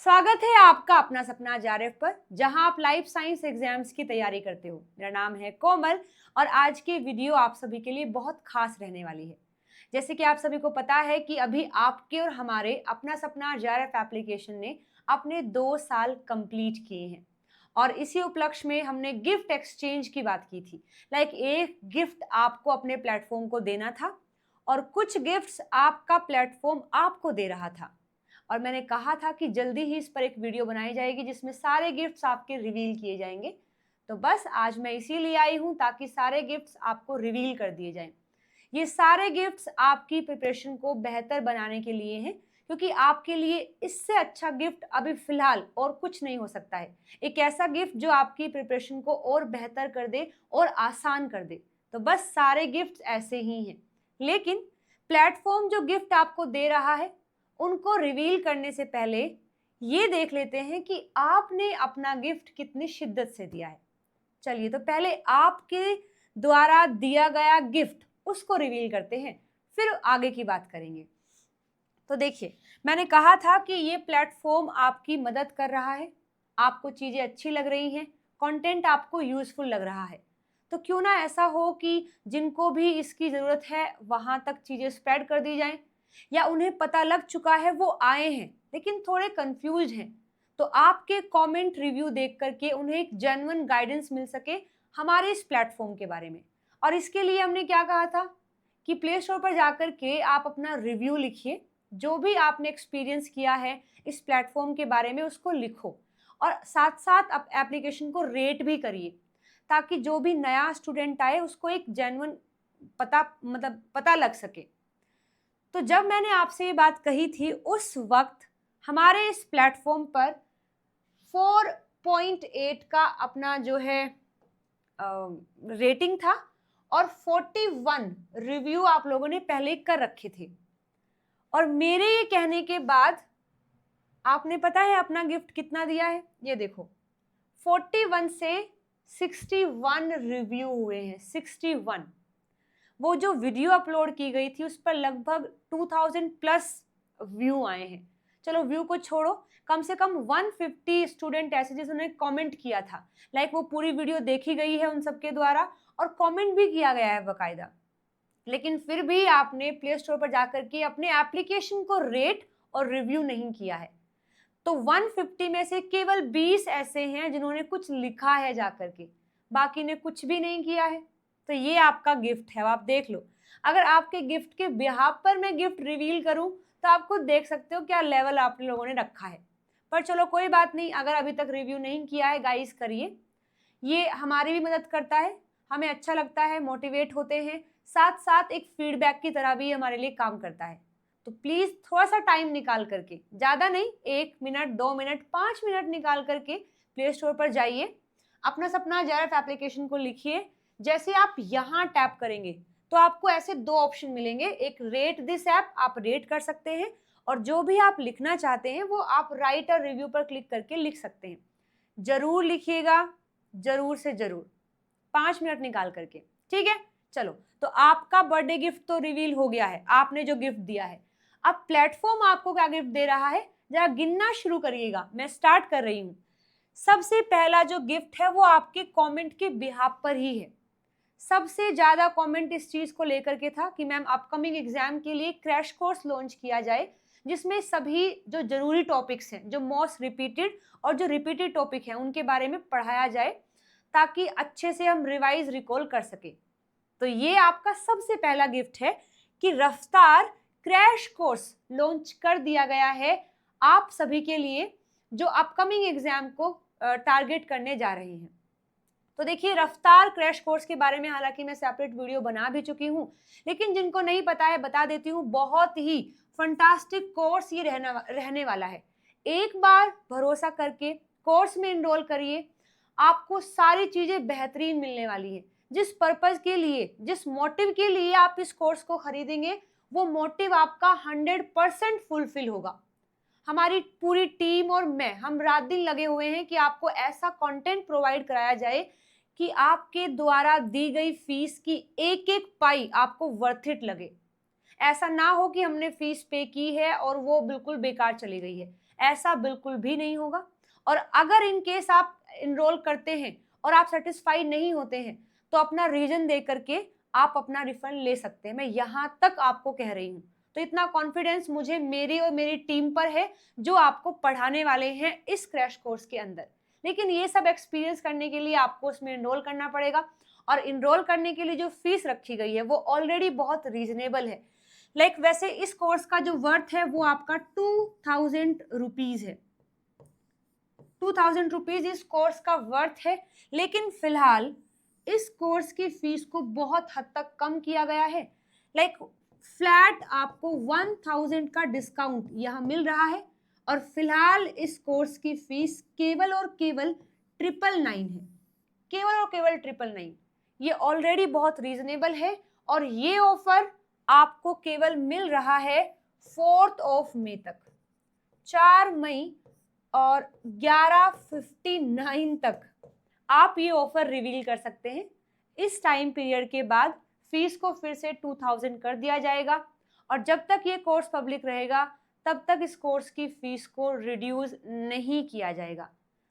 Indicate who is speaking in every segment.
Speaker 1: स्वागत है आपका अपना सपना JRF पर, जहां आप लाइफ साइंस एग्जाम्स की तैयारी करते हो। मेरा नाम है कोमल और आज की वीडियो आप सभी के लिए बहुत खास रहने वाली है। जैसे कि आप सभी को पता है कि अभी आपके और हमारे अपना सपना JRF एप्लीकेशन ने अपने 2 साल कंप्लीट किए हैं और इसी उपलक्ष्य में हमने गिफ्ट एक्सचेंज की बात की थी। एक गिफ्ट आपको अपने प्लेटफॉर्म को देना था और कुछ गिफ्ट्स आपका प्लेटफॉर्म आपको दे रहा था। और मैंने कहा था कि जल्दी ही इस पर एक वीडियो बनाई जाएगी जिसमें सारे गिफ्ट्स आपके रिवील किए जाएंगे। तो बस आज मैं इसीलिए आई हूं ताकि सारे गिफ्ट्स आपको रिवील कर दिए जाएं। ये सारे गिफ्ट्स आपकी प्रिपरेशन को बेहतर बनाने के लिए हैं, क्योंकि आपके लिए इससे अच्छा गिफ्ट अभी फिलहाल और कुछ नहीं हो सकता है। एक ऐसा गिफ्ट जो आपकी प्रिपरेशन को और बेहतर कर दे और आसान कर दे। तो बस सारे गिफ्ट्स ऐसे ही हैं, लेकिन प्लेटफॉर्म जो गिफ्ट आपको दे रहा है उनको रिवील करने से पहले ये देख लेते हैं कि आपने अपना गिफ्ट कितनी शिद्दत से दिया है। चलिए, तो पहले आपके द्वारा दिया गया गिफ्ट उसको रिवील करते हैं, फिर आगे की बात करेंगे। तो देखिए, मैंने कहा था कि ये प्लेटफॉर्म आपकी मदद कर रहा है, आपको चीज़ें अच्छी लग रही हैं, कंटेंट आपको यूजफुल लग रहा है। तो क्यों ना ऐसा हो कि जिनको भी इसकी ज़रूरत है वहाँ तक चीज़ें स्प्रेड कर दी जाएं, या उन्हें पता लग चुका है वो आए हैं लेकिन थोड़े कंफ्यूज हैं, तो आपके कमेंट रिव्यू देख करके उन्हें एक जेन्युइन गाइडेंस मिल सके हमारे इस प्लेटफॉर्म के बारे में। और इसके लिए हमने क्या कहा था कि प्ले स्टोर पर जाकर के आप अपना रिव्यू लिखिए, जो भी आपने एक्सपीरियंस किया है इस प्लेटफॉर्म के बारे में उसको लिखो, और साथ साथ आप एप्लीकेशन को रेट भी करिए, ताकि जो भी नया स्टूडेंट आए उसको एक जेन्युइन पता लग सके। तो जब मैंने आपसे ये बात कही थी उस वक्त हमारे इस प्लेटफॉर्म पर 4.8 का अपना जो है रेटिंग था और 41 रिव्यू आप लोगों ने पहले कर रखे थे। और मेरे ये कहने के बाद आपने पता है अपना गिफ्ट कितना दिया है? ये देखो, 41 से 61 रिव्यू हुए हैं। 61। वो जो वीडियो अपलोड की गई थी उस पर लगभग 2000 प्लस व्यू आए हैं। चलो, व्यू को छोड़ो, कम से कम 150 स्टूडेंट ऐसे जिन्होंने कमेंट किया था। वो पूरी वीडियो देखी गई है उन सबके द्वारा और कमेंट भी किया गया है बकायदा। लेकिन फिर भी आपने प्ले स्टोर पर जाकर के अपने एप्लीकेशन को रेट और रिव्यू नहीं किया है। तो 150 में से केवल 20 ऐसे हैं जिन्होंने कुछ लिखा है जाकर के, बाकी ने कुछ भी नहीं किया है। तो ये आपका गिफ्ट है, आप देख लो। अगर आपके गिफ्ट के बिहाफ पर मैं गिफ्ट रिवील करूं तो आप खुद देख सकते हो क्या लेवल आप लोगों ने रखा है। पर चलो, कोई बात नहीं, अगर अभी तक रिव्यू नहीं किया है गाइस, करिए। ये हमारी भी मदद करता है, हमें अच्छा लगता है, मोटिवेट होते हैं, साथ साथ एक फीडबैक की तरह भी हमारे लिए काम करता है। तो प्लीज़ थोड़ा सा टाइम निकाल करके, ज़्यादा नहीं, 1 मिनट 2 मिनट 5 मिनट निकाल करके प्ले स्टोर पर जाइए, अपना सपना JRF एप्लीकेशन को लिखिए। जैसे आप यहाँ टैप करेंगे तो आपको ऐसे 2 ऑप्शन मिलेंगे, एक रेट दिस ऐप, आप रेट कर सकते हैं, और जो भी आप लिखना चाहते हैं वो आप राइट और रिव्यू पर क्लिक करके लिख सकते हैं। जरूर लिखिएगा, जरूर से जरूर, 5 मिनट निकाल करके, ठीक है। चलो, तो आपका बर्थडे गिफ्ट तो रिवील हो गया है, आपने जो गिफ्ट दिया है। अब प्लेटफॉर्म आपको क्या गिफ्ट दे रहा है, जरा गिनना शुरू करिएगा, मैं स्टार्ट कर रही हूँ। सबसे पहला जो गिफ्ट है वो आपके कमेंट के बिहाफ पर ही है। सबसे ज्यादा कमेंट इस चीज को लेकर के था कि मैम अपकमिंग एग्जाम के लिए क्रैश कोर्स लॉन्च किया जाए, जिसमें सभी जो जरूरी टॉपिक्स हैं, जो मोस्ट रिपीटेड और जो रिपीटेड टॉपिक हैं, उनके बारे में पढ़ाया जाए, ताकि अच्छे से हम रिवाइज रिकॉल कर सके। तो ये आपका सबसे पहला गिफ्ट है कि रफ्तार क्रैश कोर्स लॉन्च कर दिया गया है आप सभी के लिए, जो अपकमिंग एग्जाम को टारगेट करने जा रहे हैं। तो देखिए, रफ्तार क्रैश कोर्स के बारे में हालांकि मैं सेपरेट वीडियो बना भी चुकी हूँ, लेकिन जिनको नहीं पता है बता देती हूँ। बहुत ही फंटास्टिक कोर्स ये रहने वाला है। एक बार भरोसा करके कोर्स में इनरोल करिए, आपको सारी चीजें बेहतरीन मिलने वाली है। जिस पर्पज के लिए, जिस मोटिव के लिए आप इस कोर्स को खरीदेंगे, वो मोटिव आपका 100% फुलफिल होगा। हमारी पूरी टीम और मैं, हम रात दिन लगे हुए हैं कि आपको ऐसा कंटेंट प्रोवाइड कराया जाए कि आपके द्वारा दी गई फीस की एक एक पाई आपको वर्थ इट लगे। ऐसा ना हो कि हमने फीस पे की है और वो बिल्कुल बेकार चली गई है, ऐसा बिल्कुल भी नहीं होगा। और अगर इन केस आप इनरोल करते हैं और आप सेटिस्फाइड नहीं होते हैं तो अपना रीजन दे करके आप अपना रिफंड ले सकते हैं। मैं यहाँ तक आपको कह रही हूँ। तो इतना कॉन्फिडेंस मुझे मेरी और मेरी टीम पर है जो आपको पढ़ाने वाले हैं इस क्रैश कोर्स के अंदर। लेकिन ये सब एक्सपीरियंस करने के लिए आपको उसमें इनरोल करना पड़ेगा, और इनरोल करने के लिए जो फीस रखी गई है वो ऑलरेडी बहुत रीजनेबल है। वैसे इस कोर्स का जो वर्थ है वो आपका 2000 रुपीज है। 2000 रुपीज इस कोर्स का वर्थ है। लेकिन फिलहाल इस कोर्स की फीस को बहुत हद तक कम किया गया है। फ्लैट आपको 1000 का डिस्काउंट यहाँ मिल रहा है, और फिलहाल इस कोर्स की फीस केवल और केवल 999 है। केवल और केवल 999। ये ऑलरेडी बहुत रीजनेबल है, और ये ऑफर आपको केवल मिल रहा है 4 मई तक, 4 मई और 11:59 तक आप ये ऑफर रिवील कर सकते हैं। इस टाइम पीरियड के बाद फीस को फिर से 2000 कर दिया जाएगा, और जब तक ये कोर्स पब्लिक रहेगा तब तक इस कोर्स की फीस को रिड्यूस नहीं किया जाएगा।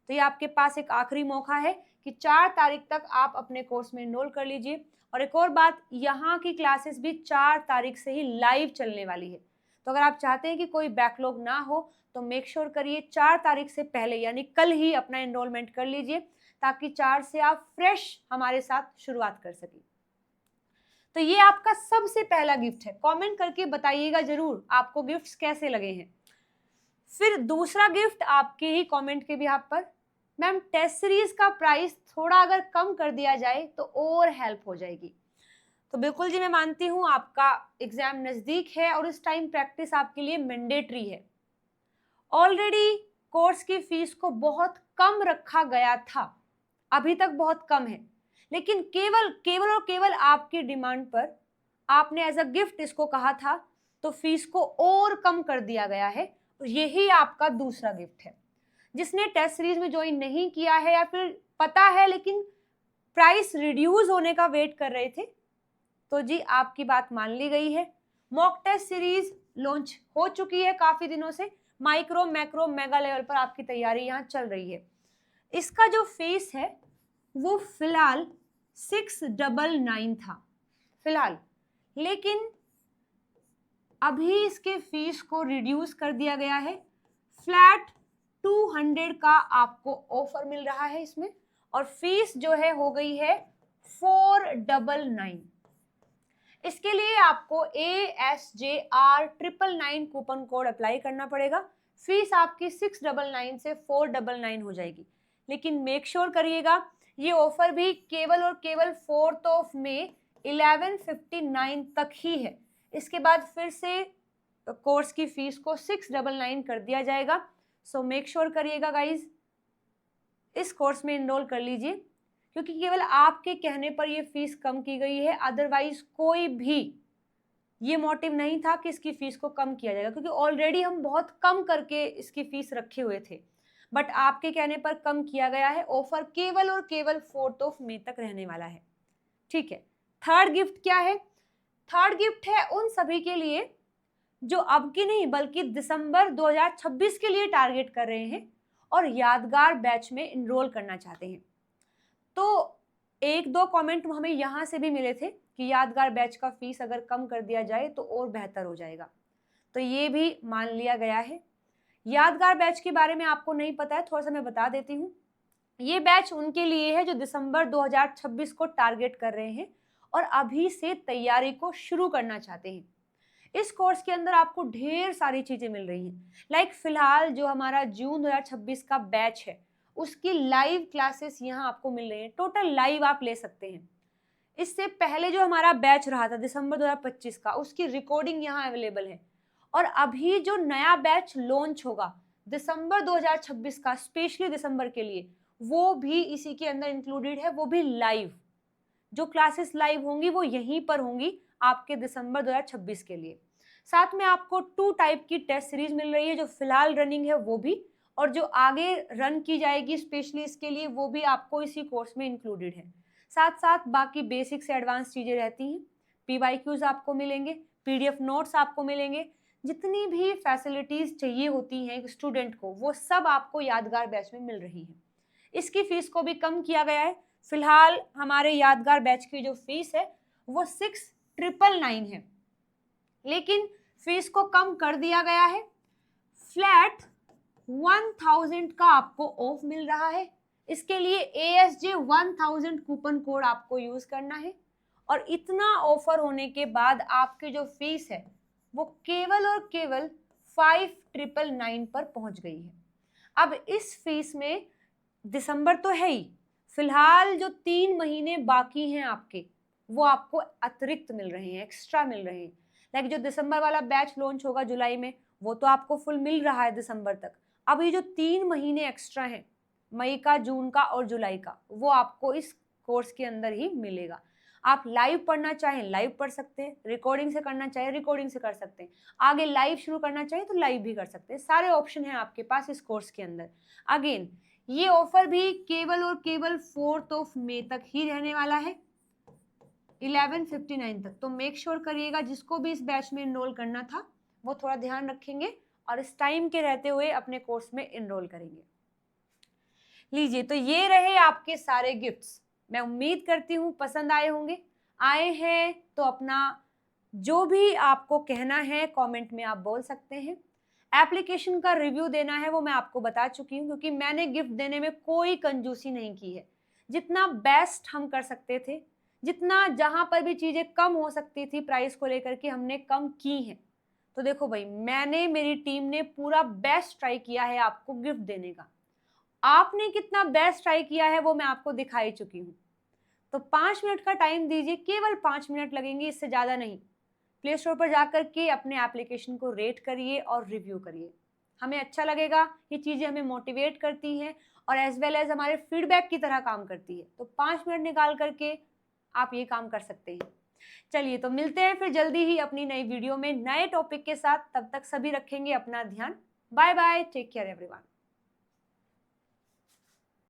Speaker 1: तो ये आपके पास एक आखिरी मौका है कि 4 तारीख तक आप अपने कोर्स में एनरोल कर लीजिए। और एक और बात, यहाँ की क्लासेस भी 4 तारीख से ही लाइव चलने वाली है। तो अगर आप चाहते हैं कि कोई बैकलॉग ना हो तो मेक श्योर करिए 4 तारीख से पहले यानी कल ही अपना एनरोलमेंट कर लीजिए, ताकि 4 से आप फ्रेश हमारे साथ शुरुआत कर सकें। तो ये आपका सबसे पहला गिफ्ट है। कमेंट करके बताइएगा जरूर आपको गिफ्ट्स कैसे लगे हैं। फिर दूसरा गिफ्ट आपके ही कमेंट के बिहाफ पर, मैम टेस्ट सीरीज का प्राइस थोड़ा अगर कम कर दिया जाए तो और हेल्प हो जाएगी। तो बिल्कुल जी, मैं मानती हूँ आपका एग्जाम नजदीक है और इस टाइम प्रैक्टिस आपके लिए मैंडेटरी है। ऑलरेडी कोर्स की फीस को बहुत कम रखा गया था, अभी तक बहुत कम है, लेकिन केवल और केवल आपकी डिमांड पर आपने एज अ गिफ्ट इसको कहा था, तो फीस को और कम कर दिया गया है। तो यही आपका दूसरा गिफ्ट है। जिसने टेस्ट सीरीज में ज्वाइन नहीं किया है या फिर पता है लेकिन प्राइस रिड्यूस होने का वेट कर रहे थे, तो जी आपकी बात मान ली गई है। मॉक टेस्ट सीरीज लॉन्च हो चुकी है काफी दिनों से, माइक्रो मैक्रो मेगा लेवल पर आपकी तैयारी यहाँ चल रही है। इसका जो फीस है वो फिलहाल 699 था फिलहाल, लेकिन अभी इसके फीस को रिड्यूस कर दिया गया है। फ्लैट 200 का आपको ऑफर मिल रहा है इसमें, और फीस जो है हो गई है 499। इसके लिए आपको ASJR 999 कूपन कोड अप्लाई करना पड़ेगा। फीस आपकी 699 से 499 हो जाएगी। लेकिन मेक श्योर करिएगा ये ऑफर भी केवल और केवल 4 मई 11:59 तक ही है। इसके बाद फिर से कोर्स की फीस को 699 कर दिया जाएगा। सो मेक श्योर करिएगा गाइज, इस कोर्स में इनरोल कर लीजिए, क्योंकि केवल आपके कहने पर ये फीस कम की गई है। अदरवाइज कोई भी ये मोटिव नहीं था कि इसकी फीस को कम किया जाएगा, क्योंकि ऑलरेडी हम बहुत कम करके इसकी फीस रखे हुए थे, बट आपके कहने पर कम किया गया है। ऑफर केवल और केवल 4 मई तक रहने वाला है। ठीक है, थर्ड गिफ्ट क्या है? थर्ड गिफ्ट है उन सभी के लिए जो अब की नहीं बल्कि दिसंबर 2026 के लिए टारगेट कर रहे हैं और यादगार बैच में इनरोल करना चाहते हैं। तो 1-2 कमेंट हमें यहाँ से भी मिले थे कि यादगार बैच का फीस अगर कम कर दिया जाए तो और बेहतर हो जाएगा, तो ये भी मान लिया गया है। यादगार बैच के बारे में आपको नहीं पता है, थोड़ा सा मैं बता देती हूँ। ये बैच उनके लिए है जो दिसंबर 2026 को टारगेट कर रहे हैं और अभी से तैयारी को शुरू करना चाहते हैं। इस कोर्स के अंदर आपको ढेर सारी चीजें मिल रही हैं। फिलहाल जो हमारा जून 2026 का बैच है उसकी लाइव क्लासेस यहाँ आपको मिल रही हैं। टोटल लाइव आप ले सकते हैं। इससे पहले जो हमारा बैच रहा था दिसंबर 2025 का, उसकी रिकॉर्डिंग यहाँ अवेलेबल है। और अभी जो नया बैच लॉन्च होगा दिसंबर 2026 का, स्पेशली दिसंबर के लिए, वो भी इसी के अंदर इंक्लूडेड है, वो भी लाइव। जो क्लासेस लाइव होंगी वो यहीं पर होंगी आपके दिसंबर 2026 के लिए। साथ में आपको 2 टाइप की टेस्ट सीरीज मिल रही है, जो फिलहाल रनिंग है वो भी, और जो आगे रन की जाएगी स्पेशली इसके लिए, वो भी आपको इसी कोर्स में इंक्लूडेड है। साथ साथ बाकी बेसिक से एडवांस चीजें रहती हैं। PYQs आपको मिलेंगे, PDF नोट्स आपको मिलेंगे, जितनी भी फैसिलिटीज चाहिए होती हैं एक स्टूडेंट को, वो सब आपको यादगार बैच में मिल रही है। इसकी फीस को भी कम किया गया है। फिलहाल हमारे यादगार बैच की जो फीस है वो 6,999 है, लेकिन फीस को कम कर दिया गया है। फ्लैट 1000 का आपको ऑफ मिल रहा है। इसके लिए ASJ 1000 कूपन कोड आपको यूज करना है, और इतना ऑफर होने के बाद आपकी जो फीस है वो केवल और केवल 5,999 पर पहुंच गई है। अब इस फीस में दिसंबर तो है ही, फिलहाल जो 3 महीने बाकी हैं आपके, वो आपको अतिरिक्त मिल रहे हैं, एक्स्ट्रा मिल रहे हैं। लाइक जो दिसंबर वाला बैच लॉन्च होगा जुलाई में, वो तो आपको फुल मिल रहा है दिसंबर तक। अब ये जो 3 महीने एक्स्ट्रा हैं, मई का, जून का और जुलाई का, वो आपको इस कोर्स के अंदर ही मिलेगा। आप लाइव पढ़ना चाहें लाइव पढ़ सकते हैं, रिकॉर्डिंग से करना चाहें रिकॉर्डिंग से कर सकते हैं, आगे लाइव शुरू करना चाहें तो लाइव भी कर सकते हैं। सारे ऑप्शन हैं आपके पास इस कोर्स के अंदर। अगेन ये ऑफर भी केवल और केवल 4 मई तक ही रहने वाला है, 11:59 तक। तो मेक श्योर करिएगा जिसको भी इस बैच में इनरोल करना था वो थोड़ा ध्यान रखेंगे और इस टाइम के रहते हुए अपने कोर्स में इनरोल करेंगे। लीजिए, तो ये रहे आपके सारे गिफ्ट्स। मैं उम्मीद करती हूँ पसंद आए होंगे। आए हैं तो अपना जो भी आपको कहना है कमेंट में आप बोल सकते हैं। एप्लीकेशन का रिव्यू देना है वो मैं आपको बता चुकी हूँ, क्योंकि मैंने गिफ्ट देने में कोई कंजूसी नहीं की है। जितना बेस्ट हम कर सकते थे, जितना जहां पर भी चीजें कम हो सकती थी प्राइस को लेकर के, हमने कम की हैं। तो देखो भाई, मैंने, मेरी टीम ने पूरा बेस्ट ट्राई किया है आपको गिफ्ट देने का। आपने कितना बेस्ट ट्राई किया है वो मैं आपको दिखा ही चुकी हूँ। तो 5 मिनट का टाइम दीजिए, केवल 5 मिनट लगेंगे, इससे ज़्यादा नहीं। प्ले स्टोर पर जाकर के अपने एप्लीकेशन को रेट करिए और रिव्यू करिए। हमें अच्छा लगेगा, ये चीज़ें हमें मोटिवेट करती हैं और एज वेल एज हमारे फीडबैक की तरह काम करती है। तो 5 मिनट निकाल करके आप ये काम कर सकते हैं। चलिए, तो मिलते हैं फिर जल्दी ही अपनी नई वीडियो में नए टॉपिक के साथ। तब तक सभी रखेंगे अपना ध्यान। Bye bye, take care everyone.